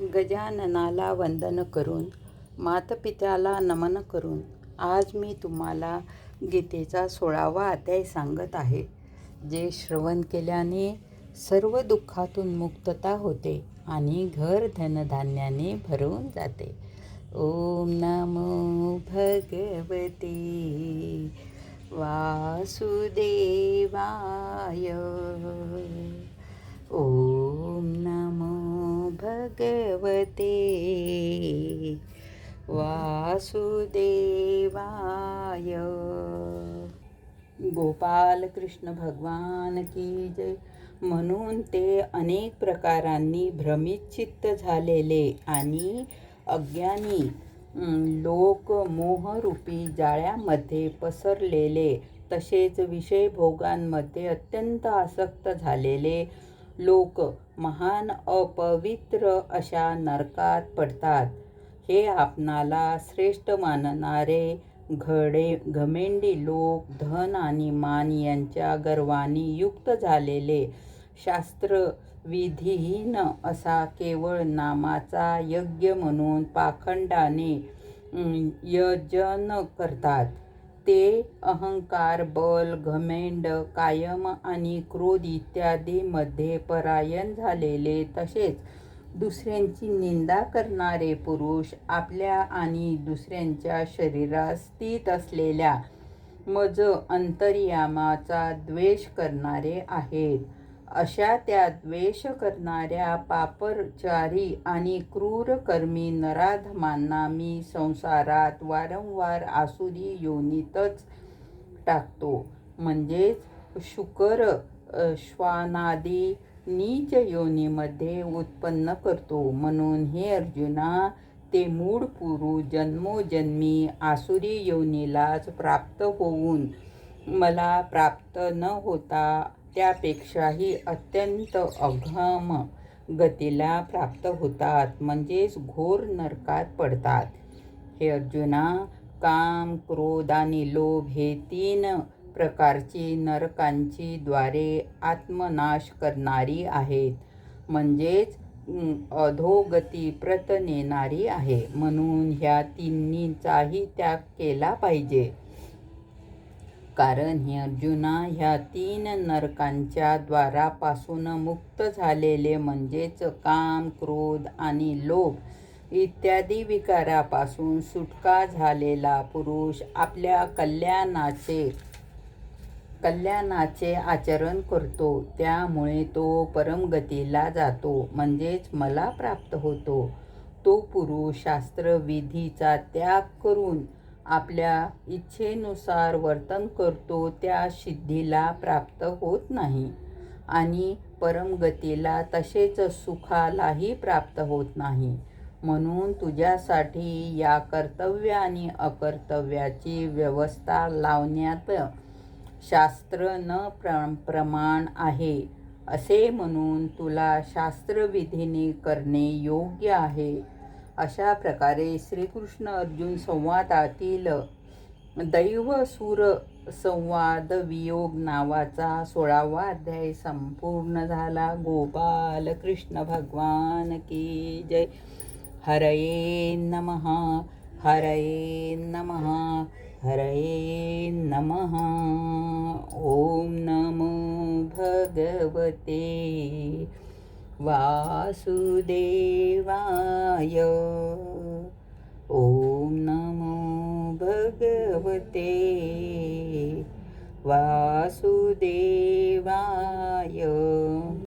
गजाननाला वंदन करून, मातापित्याला नमन करून आज मी तुम्हाला गीतेचा 16वा अध्याय सांगत आहे. जे श्रवण केल्याने सर्व दुःखातून मुक्तता होते आणि घर धनधान्याने भरून जाते. ओम नमो भगवते वासुदेवाय. ओम नमो भगवते वासुदेवाय. गोपाल कृष्ण भगवान की जय. म्हणून ते अनेक प्रकारांनी भ्रमित चित्त झालेले आणि अज्ञानी लोक मोहरूपी जाळ्यामध्ये पसरलेले, तसेच विषयभोगांमध्ये अत्यंत आसक्त झालेले लोक महान अपवित्र अशा नरकात पडतात. हे आपणाला श्रेष्ठ मानणारे घमेंडी लोक, धन आणि मान यांच्या गर्वाने युक्त झालेले, शास्त्रविधीहीन असा केवळ नामाचा यज्ञ म्हणून पाखंडाने यजन करतात. ते अहंकार, बल, घमेंड, कायम आणि क्रोध इत्यादींमध्ये परायण झालेले, तसेच दुसऱ्यांची निंदा करणारे पुरुष, आपल्या आणि दुसऱ्यांच्या शरीरात स्थित असलेल्या मज अंतर्यामाचा द्वेष करणारे आहेत. अशा त्या द्वेष करणाऱ्या पापचारी आणि क्रूरकर्मी नराधमांना मी संसारात वारंवार आसुरी योनीतच टाकतो, म्हणजेच शुकर, श्वानादी नीच योनीमध्ये उत्पन्न करतो. म्हणून हे अर्जुना, ते मूळ पुरुष जन्मोजन्मी आसुरी योनीलाच प्राप्त होऊन मला प्राप्त न होता त्यापेक्षाही अत्यंत अधम गतीला प्राप्त होतात, म्हणजेच घोर नरकात पडतात. हे अर्जुना, काम, क्रोध आणि लोभ हे 3 प्रकारची नरकांची द्वारे आत्मनाश करणारी आहेत, म्हणजेच अधोगती प्रत नेणारी आहे. म्हणून ह्या तिन्हींचाही त्याग केला पाहिजे. कारण हे अर्जुना, ह्या 3 नरकांच्या द्वारापासून मुक्त झालेले, म्हणजेच काम, क्रोध आणि लोभ इत्यादी विकारापासून सुटका झालेला पुरुष आपल्या कल्याणाचे आचरण करतो. त्यामुळे तो परमगतीला जातो, म्हणजेच मला प्राप्त होतो. तो पुरुष शास्त्रविधीचा त्याग करून आपल्या इच्छेनुसार वर्तन करतो, त्या सिद्धीला प्राप्त होत नाही आणि परमगतीला तसेच सुखालाही प्राप्त होत नाही. म्हणून तुझ्यासाठी या कर्तव्य आणि अकर्तव्याची व्यवस्था लावण्यात शास्त्र न प्रमाण आहे, असे म्हणून तुला शास्त्रविधीने करणे योग्य आहे. अशा प्रकारे श्रीकृष्ण अर्जुन संवादातील दैव-सुर संवाद वियोग नावाचा 16वा अध्याय संपूर्ण झाला. गोपाल कृष्ण भगवान की जय. हरये नमः, हरये नमः, हरये नमः. ओम नमो भगवते वासुदेवाय. ओम नमो भगवते वासुदेवाय.